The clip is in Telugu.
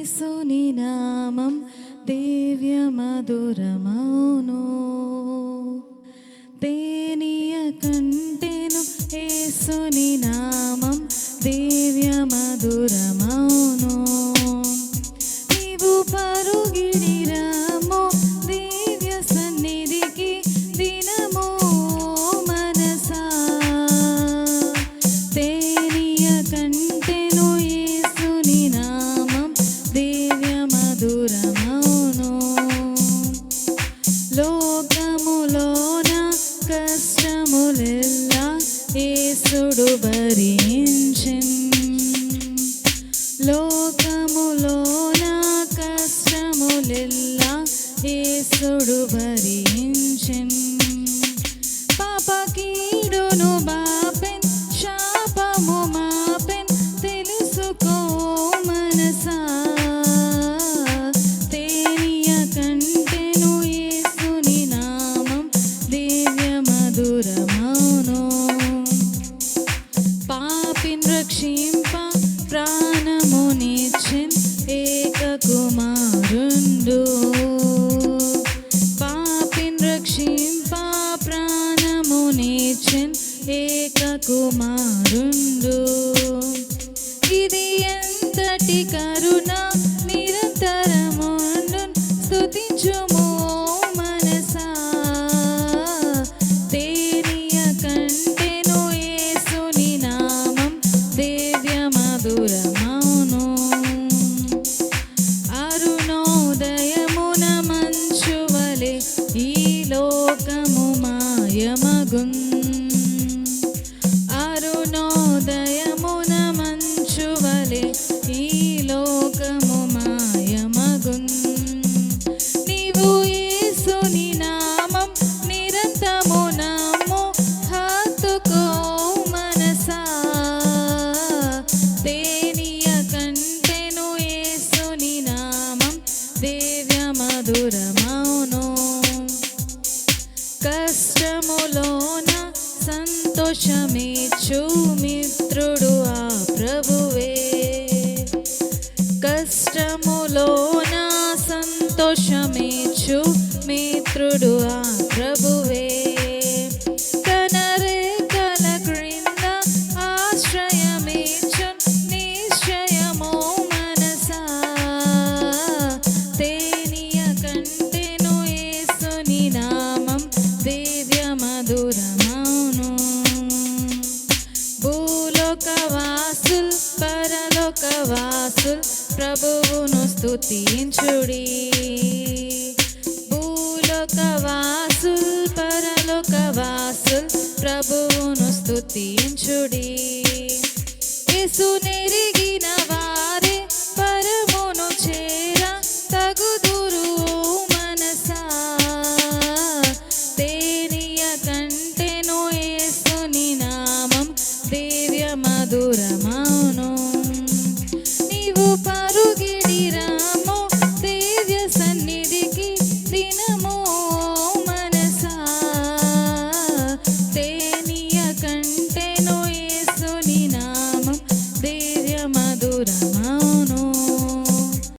యేసుని నామం దివ్య మధురమౌను. తేనియ కంటెను యేసుని నామం దివ్య మధురమౌను. నీవు పరుగిడిరామో దివ్య సన్నిధికి దినమో మనసా. తేనియ కంటెను యేసుని నామం దివ్య మధురమౌను. లోకములోన కష్టములెల్లా యేసుడు భరించెన్. లోకములోన కష్టములెల్లా యేసుడు భరించెన్. పాప కీడును బాపెన్ శాపము మాపెన్ తెలుసుకో మనసా. తేనియ కంటెను యేసుని నామం దివ్య మధురమౌను. పాపిన్ రక్షింప ప్రాణమునిచ్చెన్ ఏక కుమారుండు. పాపిన్ రక్షింప ప్రాణమునిచ్చెన్ ఏక కుమారుండు. ఇది ఎంతటి కరుణ నిరంతరముండున్ స్తుతించుము మనసా. తేనియ కంటెను యేసుని నామం దివ్య మధురమౌను. అరుణోదయమున మంచువలె ఈ లోకము మాయమగున్. అరుణోదయమున మంచువలె ఈ లోకము మాయమగున్. నీవు యేసుని నామం నిరంతరము నమ్ము హత్తుకో మనసా. తేనియ కంటెను యేసుని నామం దివ్య మధురమౌను. కష్టములోన సంతోషమిచ్చు మిత్రుడు ఆ ప్రభువే. కష్టములోన సంతోషమిచ్చు మిత్రుడు ఆ ప్రభువే. తన రెక్కల క్రింద ఆశ్రయమిచ్చున్ నిశ్చయమో మనసా. తేనియ కంటెను యేసుని నామం దివ్య మధురమౌను. భూలోకవాసుల్ పరలోకవాసుల్ ప్రభువును స్తుతించుడి. భూలోకవాసుల్ పరలోకవాసుల్ ప్రభువును స్తుతించుడి. యేసు నెరిగిన వారే పరమును చేర తగుదురు మనసా. తేనియ కంటెను యేసుని నామం దివ్య మధురమౌను.